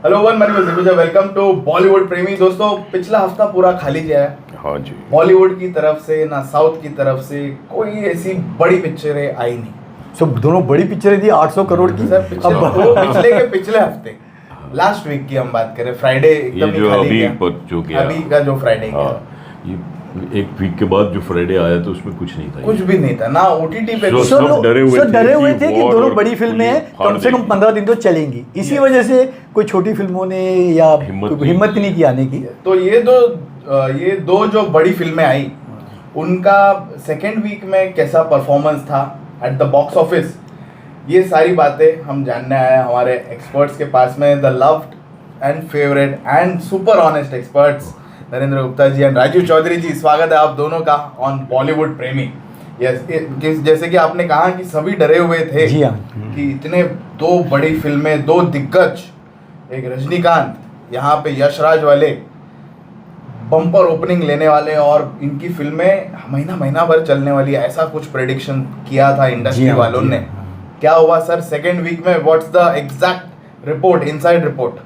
Hello one money welcome to Bollywood प्रेमी। दोस्तों पिछला हफ्ता पूरा खाली गया है। हाँ जी। बॉलीवुड की तरफ से ना साउथ की तरफ से कोई ऐसी बड़ी पिक्चरें आई नहीं। सब दोनों बड़ी पिक्चरें थी 800 करोड़ की। सर पिछले हफ्ते लास्ट वीक की हम बात करें, फ्राइडे एकदम ही खाली गया। अभी का जो फ्राइडे गया, ये एक वीक के बाद जो फ्राइडे आया तो उसमें कुछ नहीं था, कुछ भी नहीं था ना ओटीटी पे। सब डरे हुए थे कि दोनों बड़ी फिल्में हैं, कम से कम 15 दिन तो चलेंगी। इसी वजह से कोई छोटी फिल्मों ने या हिम्मत नहीं की आने की। तो ये दो जो बड़ी फिल्में आई, उनका सेकेंड वीक में कैसा परफॉर्मेंस था एट द बॉक्स ऑफिस, ये सारी बातें हम जानने आए हमारे एक्सपर्ट्स के पास में। The loved and favourite and super honest experts Narendra Gupta ji and Rajiv Chaudhary ji, स्वागत है आप दोनों का ऑन बॉलीवुड प्रेमी। जैसे कि आपने कहा कि सभी डरे हुए थे कि इतने दो बड़ी फिल्में, दो दिग्गज, एक रजनीकांत, यहाँ पे यशराज वाले बम्पर ओपनिंग लेने वाले और इनकी फिल्में महीना भर चलने वाली, ऐसा कुछ प्रेडिक्शन किया था इंडस्ट्री वालों ने। क्या हुआ सर सेकेंड वीक में? What's the exact report, inside report?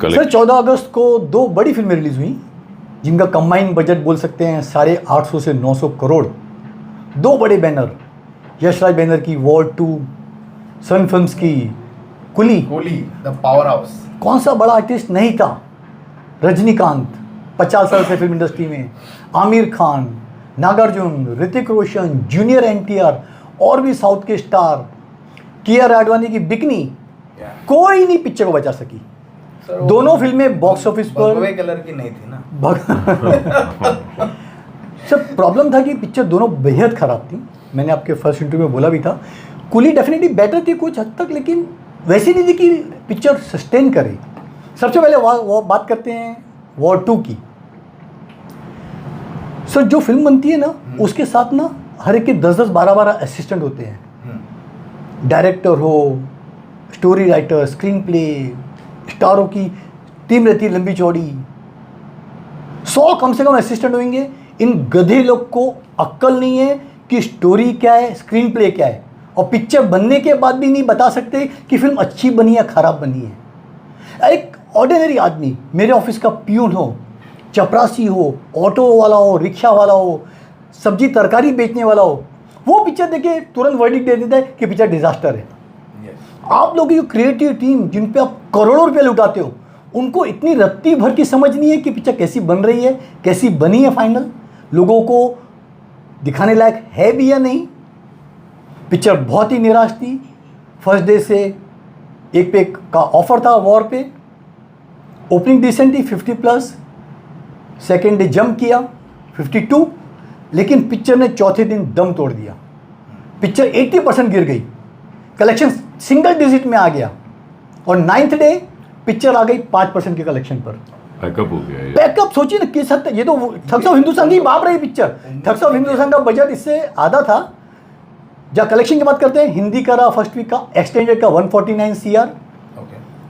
Sir 14 अगस्त को दो बड़ी फिल्में रिलीज हुई जिनका कंबाइंड बजट बोल सकते हैं 850 से 900 करोड़। दो बड़े बैनर, यशराज बैनर की वॉर 2, सन फिल्म्स की कुली द पावर हाउस। कौन सा बड़ा आर्टिस्ट नहीं था? रजनीकांत 50 साल से फिल्म इंडस्ट्री में, आमिर खान, नागार्जुन, ऋतिक रोशन, जूनियर एनटीआर और भी साउथ के स्टार, कियारा आडवाणी की बिकनी, कोई नहीं पिक्चर को बचा सकी। दोनों फिल्में बॉक्स ऑफिस पर भगवे कलर की नहीं थी ना। सर प्रॉब्लम था कि पिक्चर दोनों बेहद खराब थी। मैंने आपके फर्स्ट इंटरव्यू में बोला भी था, कुली डेफिनेटली बेटर थी कुछ हद तक, लेकिन वैसी नहीं थी कि पिक्चर सस्टेन करे। सबसे पहले वो बात करते हैं वॉर 2 की। सर जो फिल्म बनती है ना, उसके साथ ना हर एक के 10-10, 12-12 असिस्टेंट होते हैं। डायरेक्टर हो, स्टोरी राइटर, स्क्रीन प्ले, स्टारों की टीम रहती है लंबी चौड़ी। 100 कम से कम असिस्टेंट होंगे। इन गधे लोग को अक्ल नहीं है कि स्टोरी क्या है, स्क्रीन प्ले क्या है, और पिक्चर बनने के बाद भी नहीं बता सकते कि फिल्म अच्छी बनी या खराब बनी है। एक ऑर्डिनरी आदमी, मेरे ऑफिस का प्यून हो, चपरासी हो, ऑटो वाला हो, रिक्शा वाला हो, सब्जी तरकारी बेचने वाला हो, वो पिक्चर देखे तुरंत वर्डिक्ट दे देता है कि पिक्चर डिजास्टर है। आप लोग की क्रिएटिव टीम जिन पे आप करोड़ों रुपए लुटाते हो, उनको इतनी रत्ती भर की समझ नहीं है कि पिक्चर कैसी बन रही है, कैसी बनी है, फाइनल लोगों को दिखाने लायक है भी या नहीं। पिक्चर बहुत ही निराश थी। फर्स्ट डे से एक पे का ऑफर था वॉर पे, ओपनिंग डिसेंट थी 50+, सेकेंड डे जंप किया 52, लेकिन पिक्चर ने चौथे दिन दम तोड़ दिया। पिक्चर 80% गिर गई, कलेक्शन सिंगल डिजिट में आ गया, और 9th डे पिक्चर आ गई 5% के कलेक्शन पर। बैकअप हो गया। बैकअप सोचिए ना किस हद तक। ये तो ठग्स ऑफ हिंदुस्तान की बाप रही पिक्चर। ठग्स ऑफ हिंदुस्तान का बजट इससे आधा था। जब कलेक्शन की बात करते हैं, हिंदी का रहा फर्स्ट वीक का एक्सटेंडेड का 149 CR,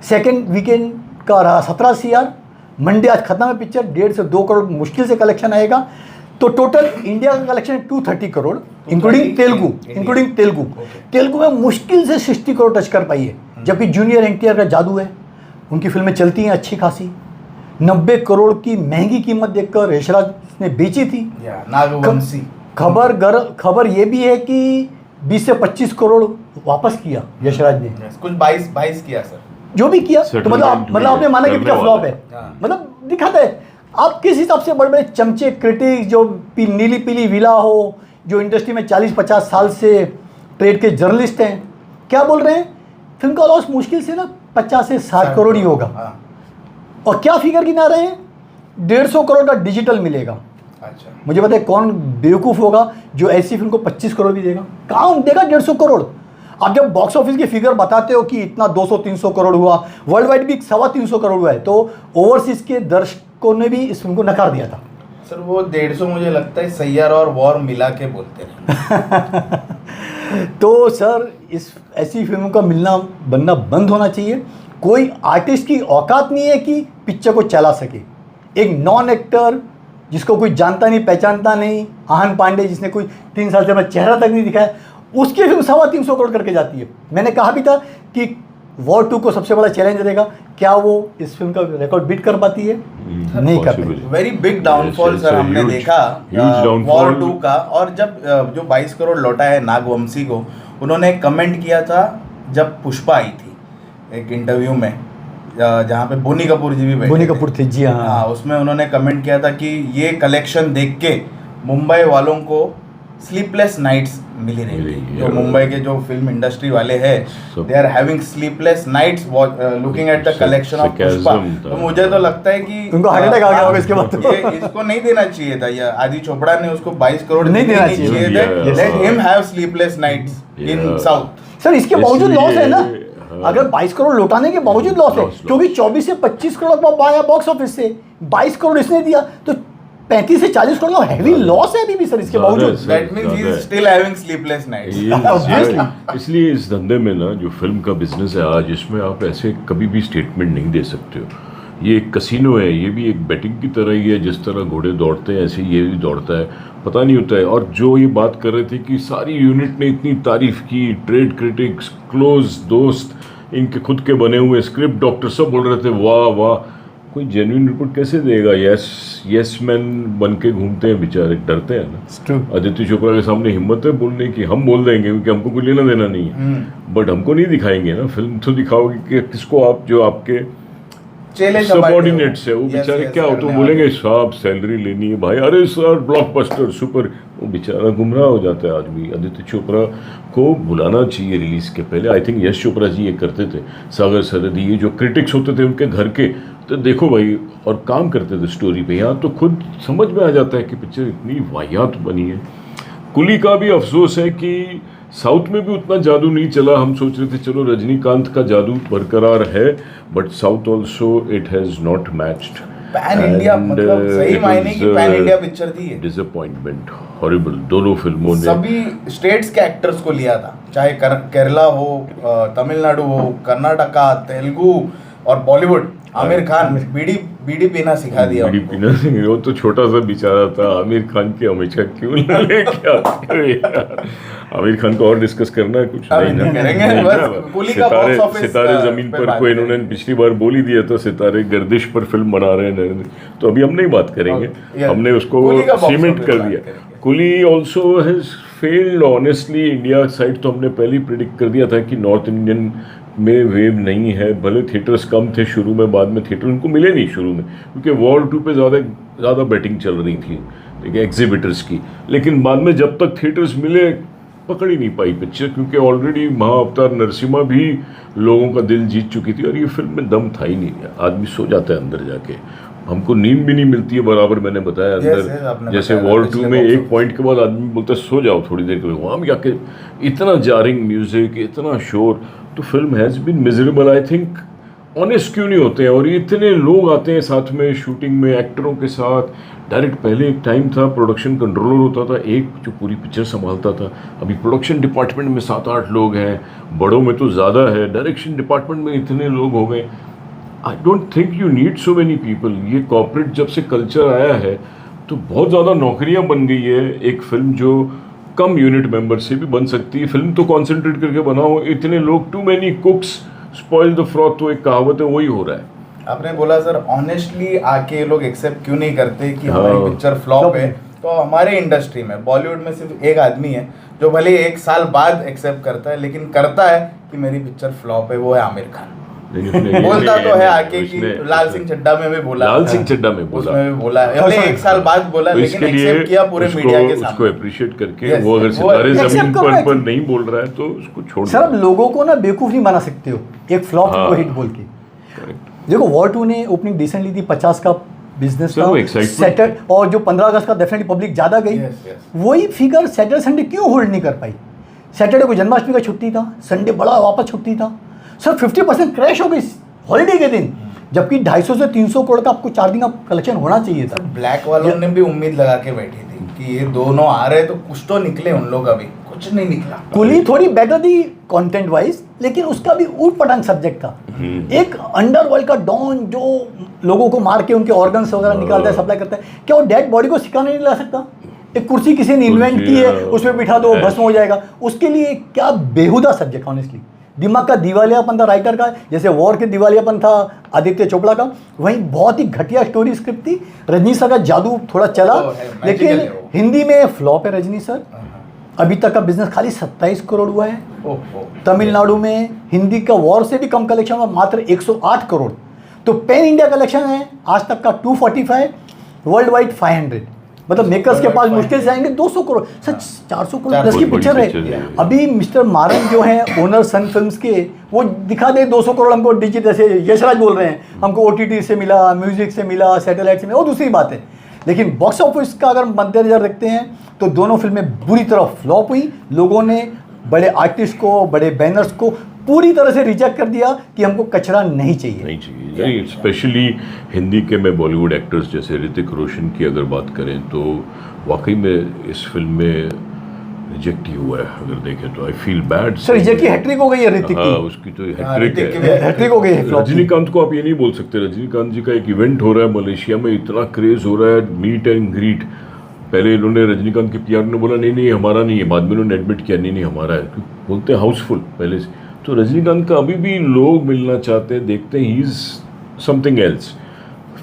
सेकेंड वीकेंड का रहा 17 CR। मंडे आज खत्म है पिक्चर, 1.5 से 2 करोड़ मुश्किल से कलेक्शन आएगा। तो टोटल इंडिया का कलेक्शन 230 करोड़ इंक्लूडिंग तेलुगु। तेलुगु में मुश्किल से 60 करोड़ टच कर पाई है, जबकि जूनियर एनटीआर का जादू है, उनकी फिल्में चलती हैं अच्छी खासी। 90 करोड़ की महंगी कीमत देखकर यशराज ने बेची थी। नागवंशी। खबर ये भी है कि 20 से 25 करोड़ वापस किया यशराज ने। कुछ 22 किया सर, जो भी किया। तो मतलब आपने माना कि पिक्चर फ्लॉप है, मतलब दिखाता है। आप किस हिसाब से बड़े बड़े चमचे क्रिटिक्स, जो नीली पीली विला हो, जो इंडस्ट्री में 40-50 साल से ट्रेड के जर्नलिस्ट हैं, क्या बोल रहे हैं? फिल्म का लॉस मुश्किल से ना 50 से 60 करोड़ ही होगा। और क्या फिगर गिना रहे हैं? 150 करोड़ का डिजिटल मिलेगा। अच्छा, मुझे पता है कौन बेवकूफ़ होगा जो ऐसी फिल्म को 25 करोड़ भी देगा। कहाँ देगा 150 करोड़? आप जब बॉक्स ऑफिस की फिगर बताते हो कि इतना 200-300 करोड़ हुआ, वर्ल्ड वाइड भी 325 करोड़ हुआ है, तो ओवरसीज के दर्शकों ने भी इस फिल्म को नकार दिया था। सर वो 150 मुझे लगता है सैयारा और वॉर मिला के बोलते हैं। तो सर इस ऐसी फिल्मों का मिलना बनना बंद होना चाहिए। कोई आर्टिस्ट की औकात नहीं है कि पिक्चर को चला सके। एक नॉन एक्टर जिसको कोई जानता नहीं पहचानता नहीं, आहन पांडे जिसने कोई 3 साल से अपना चेहरा तक नहीं दिखाया, उसकी फिल्म 325 करोड़ करके जाती है। मैंने कहा भी था कि वॉर 2 को सबसे बड़ा चैलेंज रहेगा, क्या वो इस फिल्म का रिकॉर्ड बीट कर पाती है? नहीं कर पाती। वेरी बिग डाउनफॉल सर हमने देखा वॉर 2 का। और जब जो 22 करोड़ लौटा है नागवंशी को, उन्होंने एक कमेंट किया था जब पुष्पा आई थी एक इंटरव्यू में, जहाँ पे बोनी कपूर जी भी बैठे बोनी कपूर थे जी, हाँ। उसमें उन्होंने कमेंट किया था कि ये कलेक्शन देख के मुंबई वालों को स्लीपलेस नाइट्स मिली रहेंगी। जो मुंबई के जो फिल्म इंडस्ट्री वाले हैं, they are having sleepless nights looking at the collection of Pushpa. तो मुझे तो लगता है कि उनको हार्ट अटैक आ गया होगा इसके बाद। ये इसको नहीं देना चाहिए था, ये आदि चोपड़ा ने उसको 22 करोड़ नहीं देना चाहिए थे। Let him have sleepless nights in south. Sir इसके बावजूद लॉस है ना, अगर 22 करोड़ लौटाने के बावजूद लॉस है, क्योंकि 24 से 25 करोड़ आया बॉक्स ऑफिस से, 22 करोड़ इसने दिया, तो 35 से 40 करोड़ का हैवी लॉस है अभी भी सर इसके बावजूद। That means he is still having sleepless nights. इसलिए इस धंधे में ना, जो फिल्म का बिजनेस है आज, इसमें आप ऐसे कभी भी स्टेटमेंट नहीं दे सकते हो। ये एक कसिनो है, ये भी एक बेटिंग की तरह ही है। जिस तरह घोड़े दौड़ते हैं ऐसे ये भी दौड़ता है, पता नहीं होता है। और जो ये बात कर रहे थे कि सारी यूनिट ने इतनी तारीफ की, ट्रेड क्रिटिक्स, क्लोज दोस्त, इनके खुद के बने हुए स्क्रिप्ट डॉक्टर सब बोल रहे थे वाह वाह। कोई जेन्युइन रिपोर्ट कैसे देगा? यस मैन बन के घूमते हैं बेचारे, डरते हैं ना। आदित्य चोपड़ा के सामने हिम्मत है बोलने की, हम बोल देंगे क्योंकि हमको कोई लेना देना नहीं है, बट हमको नहीं दिखाएंगे ना। फिल्म तो दिखाओगे कि किसको, आप जो आपके सबऑर्डिनेट्स है वो बेचारे क्या हो, तो बोलेंगे साहब सैलरी लेनी है भाई, अरे सर ब्लॉकबस्टर सुपर, वो बेचारा गुमराह हो जाता है आदमी। आदित्य चोपड़ा को बुलाना चाहिए रिलीज के पहले। आई थिंक यश चोपड़ा जी ये करते थे, सागर सरहदी, ये जो क्रिटिक्स होते थे उनके घर के, तो देखो भाई, और काम करते थे स्टोरी पे। यहाँ तो खुद समझ में आ जाता है कि पिक्चर इतनी वाहियात बनी है। कुली का भी अफसोस है कि साउथ में भी उतना जादू नहीं चला। हम सोच रहे थे चलो रजनीकांत का जादू बरकरार है, but south also it has not matched. Pan India, मतलब सही मायने की पैन इंडिया पिक्चर थी। Disappointment, horrible. दोनों फिल्मों ने सभी स्टेट्स के एक्टर्स को लिया था, चाहे केरला हो, तमिलनाडु हो, कर्नाटका, तेलुगु और बॉलीवुड। आमिर खान बीड़ी पीना सिखा दिया। बीड़ी पीना, वो तो छोटा सा बेचारा था। आमिर खान की हमेशा क्यों लेके आते हो यार? आमिर खान को और डिस्कस करना है कुछ नहीं ना, करेंगे बस। कुली का बॉक्स ऑफिस सितारे जमीन पर को इन्होंने पिछली बार बोल ही दिया था, सितारे गर्दिश पर फिल्म बना रहे हैं, तो अभी हम नहीं बात करेंगे, हमने उसको सीमेंट कर दिया। कुली also has failed honestly. India side तो हमने पहले ही प्रिडिक्ट कर दिया था कि नॉर्थ इंडियन में वेव नहीं है। भले थिएटर्स कम थे शुरू में, बाद में थिएटर उनको मिले नहीं शुरू में, क्योंकि वॉर 2 पे ज़्यादा बैटिंग चल रही थी, ठीक है, एग्जिबिटर्स की। लेकिन बाद में जब तक थिएटर्स मिले, पकड़ ही नहीं पाई पिक्चर, क्योंकि ऑलरेडी महाअवतार नरसिम्हा भी लोगों का दिल जीत चुकी थी और ये फिल्म में दम था ही नहीं। आदमी सो जाता है अंदर जाके, हमको नींद भी नहीं मिलती है बराबर। मैंने बताया अंदर जैसे वॉर 2 में एक पॉइंट के बाद आदमी बोलता है सो जाओ थोड़ी देर के लिए, वहाँ भी जाके इतना जारिंग म्यूजिक, इतना शोर, तो film has been miserable. I think honest क्यों नहीं होते हैं, और ये इतने लोग आते हैं साथ में शूटिंग में एक्टरों के साथ। डायरेक्ट पहले एक टाइम था प्रोडक्शन कंट्रोलर होता था एक, जो पूरी पिक्चर संभालता था। अभी प्रोडक्शन डिपार्टमेंट में 7-8 लोग हैं, बड़ों में तो ज़्यादा है, डायरेक्शन डिपार्टमेंट में इतने लोग हो गए। I don't think you need so many people. ये कॉर्पोरेट जब से कल्चर आया है तो बहुत ज़्यादा नौकरियां बन गई है। एक फिल्म जो कम यूनिट मेंबर से भी बन सकती है, फिल्म तो कॉन्सेंट्रेट करके बनाओ। इतने लोग, too many cooks spoil the froth, तो एक कहावत है, वही हो रहा है। आपने बोला सर ऑनेस्टली आके ये लोग एक्सेप्ट क्यों नहीं करते कि हमारी पिक्चर फ्लॉप है। तो हमारे इंडस्ट्री में बॉलीवुड में सिर्फ एक आदमी है जो भले 1 साल बाद एक्सेप्ट करता है, लेकिन करता है कि मेरी पिक्चर फ्लॉप है, वो है आमिर खान। बोलता तो है आके कि लाल सिंह चड्ढा में भी बोला, लाल सिंह चड्ढा में बोला, उसमें भी बोला, 1 साल बाद बोला, लेकिन एक्सेप्ट किया पूरे मीडिया के सामने। उसको अप्रिशिएट करके वो अगर सितारे जमीन पर नहीं बोल रहा है तो उसको छोड़। सर आप लोगों को ना बेवकूफ़ नहीं बना सकते हो एक फ्लॉप को हिट बोल के। देखो वॉर 2 ने ओपनिंग डिसेंट ली थी, 50 का बिजनेस का सैटरडे, और जो 15 अगस्त का डेफिनेटली पब्लिक ज़्यादा गई। वही फिगर सैटरडे संडे क्यों होल्ड नहीं कर पाई? सैटरडे को जन्माष्टमी का छुट्टी था, संडे बड़ा वापस छुट्टी था। सर 50% क्रैश हो गई हॉलीडे के दिन, जबकि 250 से 300 करोड़ का आपको 4 दिन का कलेक्शन होना चाहिए था। ब्लैक वालों ने भी उम्मीद लगा के बैठी थी कि ये दोनों आ रहे तो कुछ तो निकले, उन लोग अभी कुछ नहीं निकला। कुली थोड़ी बेटर थी कंटेंट वाइज, लेकिन उसका भी ऊट पटांग सब्जेक्ट था। एक अंडरवर्ल्ड का डॉन जो लोगों को मार के उनके ऑर्गन्स वगैरह निकालता है, सप्लाई करता है, क्या वो डेड बॉडी को सिखाने नहीं ला सकता? एक कुर्सी किसी ने इन्वेंट की है, उसमें बिठा दो, भस्म हो जाएगा। उसके लिए क्या बेहुदा सब्जेक्ट ऑनेस्टली, दिमाग का दिवालियापन था राइटर का, जैसे वॉर के दिवालियापन था आदित्य चोपड़ा का, वहीं बहुत ही घटिया स्टोरी स्क्रिप्ट थी। रजनी सर का जादू थोड़ा चला, लेकिन हिंदी में फ्लॉप है रजनी सर। अभी तक का बिजनेस खाली 27 करोड़ हुआ है। तमिलनाडु में हिंदी का वॉर से भी कम कलेक्शन हुआ, मात्र 108 करोड़। तो पैन इंडिया कलेक्शन है आज तक का 245, वर्ल्ड वाइड 500। मतलब मेकर्स के पास मुश्किल से आएंगे 200 करोड़, सर 400 करोड़ 10 की पिक्चर है। अभी मिस्टर मारन जो है ओनर सन फिल्म्स के, वो दिखा दे 200 करोड़ हमको डिजिटल, जैसे यशराज बोल रहे हैं हमको OTT से मिला, म्यूजिक से मिला, सैटेलाइट से मिला, वो दूसरी बात है। लेकिन बॉक्स ऑफिस का अगर मद्देनजर रखते हैं तो दोनों फिल्में बुरी तरह फ्लॉप हुई। लोगों ने बड़े आर्टिस्ट को, बड़े बैनर्स को पूरी तरह से रिजेक्ट कर दिया कि हमको कचरा नहीं चाहिए। स्पेशली हिंदी के में बॉलीवुड एक्टर्स जैसे ऋतिक रोशन की अगर बात करें तो वाकई में इस फिल्म में रिजेक्ट ही हुआ है। अगर देखें तो I feel bad sir, reject की हैट्रिक हो गई है ऋतिक की। उसकी तो हैट्रिक हो गई है। रजनीकांत को आप ये नहीं बोल सकते। रजनीकांत जी का एक इवेंट हो रहा है मलेशिया में, इतना क्रेज हो रहा है, मीट एंड ग्रीट। पहले इन्होंने रजनीकांत के PR ने बोला नहीं हमारा नहीं है, बाद में इन्होंने एडमिट किया नहीं हमारा है, बोलते हैं हाउसफुल पहले से। तो रजनीकांत का अभी भी लोग मिलना चाहते हैं, देखते हैं he is something else.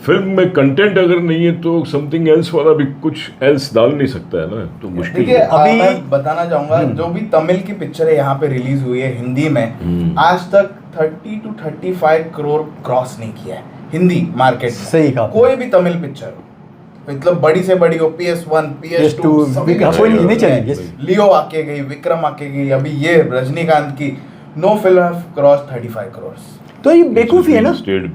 Film में कंटेंट अगर नहीं है तो समथिंग एल्स वाला भी कुछ एल्स डाल नहीं सकता है ना, तो मुश्किल है। अभी मैं बताना चाहूंगा जो भी तमिल की पिक्चर है यहाँ पे रिलीज हुई है हिंदी में, आज तक 30 to 35 करोड़ क्रॉस नहीं किया है हिंदी मार्केट में। सही कहा। कोई भी तमिल पिक्चर, मतलब बड़ी से बड़ी हो, PS1 PS2 कोई नहीं चलेगी। लियो आके गई, विक्रम आके गई, अभी ये रजनीकांत की no film have cross 35 crore. तो ये बेवकूफ़ी है ना,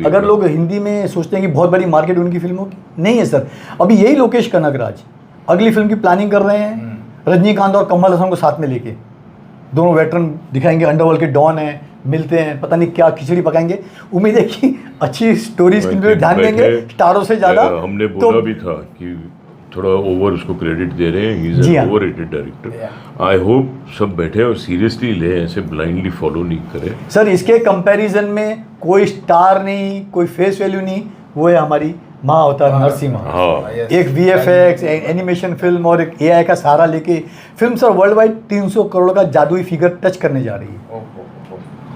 अगर लोग हिंदी में सोचते हैं कि बहुत बड़ी मार्केट उनकी फिल्मों की, नहीं है सर। अभी यही लोकेश कनगराज अगली फिल्म की प्लानिंग कर रहे हैं, रजनीकांत और कमल हसन को साथ में लेके, दोनों वेटरन दिखाएंगे, अंडरवर्ल्ड के डॉन हैं, मिलते हैं, पता नहीं क्या खिचड़ी पकाएंगे। उम्मीद है कि अच्छी स्टोरीज के ध्यान देंगे स्टारों से ज़्यादा। हमने बोला भी था कि थोड़ा ओवर उसको क्रेडिट दे रहे हैं, he is an overrated director. I hope सब बैठे और सीरियसली ले, ऐसे ब्लाइंडली फॉलो नहीं करें। सर इसके कंपैरिजन में कोई स्टार नहीं, कोई फेस वैल्यू नहीं, वो है हमारी माँ अवतार नरसिम्हा। एक VFX एनिमेशन फिल्म और एक AI का सहारा लेके film sir world wide 300 crore का जादुई फिगर टच करने जा रही है।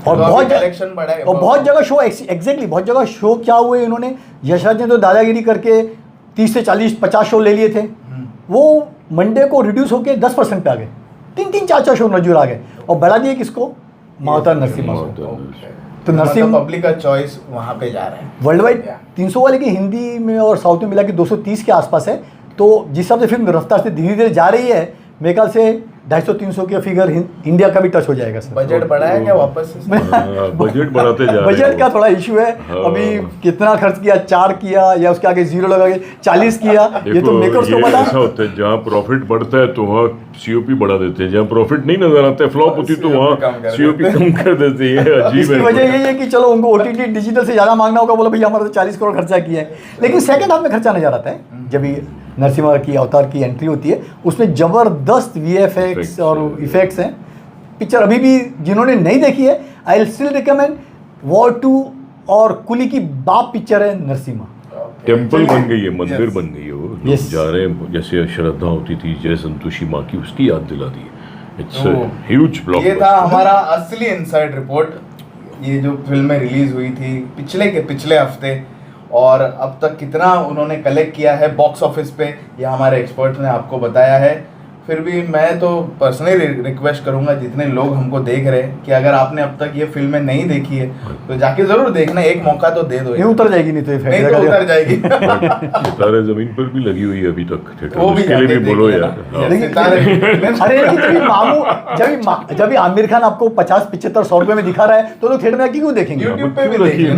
और बहुत जगह शो एग्जैक्टली बहुत जगह शो क्या हुए, इन्होंने यशराज ने तो दादागिरी करके 30 से 40-50 शो ले लिए थे, वो मंडे को रिड्यूस होकर 10% पे आ गए, 3-3, 4-4 शो नजूर आ गए और बढ़ा दिए किसको, माता नरसिम्हा को। तो नरसिम्हा पब्लिक का चॉइस वहाँ पे जा रहा है। वर्ल्ड वाइड 300 वाले की हिंदी में और साउथ में मिला के 230 के आसपास है। तो जिस हिसाब से फिल्म रफ्तार से धीरे धीरे जा रही है, मेरे ख्याल से 250-300 के फिगर इंडिया का भी टच हो जाएगा सर। बजट बढ़ा है क्या वापस से? बजट बढ़ाते जा रहे हैं। बजट का थोड़ा इशू है। अभी कितना खर्च किया, 4 किया या उसके आगे 0 लगा के 40 किया, ये तो मेकर्स को पता। ऐसा होता है जहाँ प्रॉफिट बढ़ता है तो वहाँ COP बढ़ा देते हैं, जहाँ प्रॉफिट नहीं नजर आता है फ्लॉप होती तो वहाँ COP कम कर देते हैं। अजीब इसकी वजह यही है कि चलो उनको OTT डिजिटल से ज़्यादा मांगना होगा, बोला भैया हमारा तो 40 करोड़ खर्चा किया है। लेकिन सेकंड हाफ में खर्चा नजर आता है, जब ये नरसिम्हा की अवतार की एंट्री होती है, उसमें ज़बरदस्त VFX और इफेक्ट्स हैं। पिक्चर अभी भी जिन्होंने नहीं देखी है, I will still recommend war 2 और कुली की बाप पिक्चर है नरसिम्हा। टेम्पल बन गई है, मंदिर बन गई है, वो लोग जा रहे हैं, जैसे श्रद्धा होती थी जय संतोषी माँ की, उसकी याद दिला दी है। It's huge blockbuster. ये था हमारा असली इनसाइड रिपोर्ट। ये जो फिल्में रिलीज हुई थी पिछले हफ्ते और अब तक कितना उन्होंने कलेक्ट किया है बॉक्स ऑफिस पे, ये हमारे एक्सपर्ट ने आपको बताया है। फिर भी मैं तो पर्सनली रिक्वेस्ट करूंगा जितने लोग हमको देख रहे हैं कि अगर आपने अब तक ये फिल्में नहीं देखी है तो जाके जरूर देखना, एक मौका तो दे दो। ये उतर जाएगी नहीं तो उतर जाएगी। सितारे जमीन पर भी लगी हुई है अभी तक थिएटर, वो भी उसके लिए भी बोलो यार। अरे जब आमिर खान आपको 50-75-100 रुपए में दिखा रहा है तो लोग थिएटर में क्यों देखेंगे? यूट्यूब पे भी देखिए।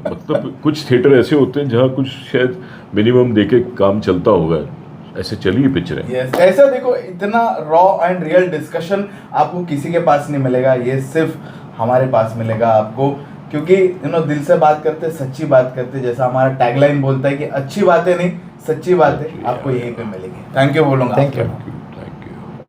मतलब कुछ थिएटर ऐसे होते हैं जहाँ कुछ शायद मिनिमम देके काम चलता होगा, ऐसे चलिए पिक्चरें। yes, ऐसा देखो, इतना रॉ एंड रियल डिस्कशन आपको किसी के पास नहीं मिलेगा, ये सिर्फ हमारे पास मिलेगा आपको, क्योंकि दिल से बात करते, सच्ची बात करते, जैसा हमारा टैगलाइन बोलता है कि अच्छी बातें नहीं सच्ची बातें आपको यहीं पे मिलेगी। थैंक यू बोलूंगा। Thank you.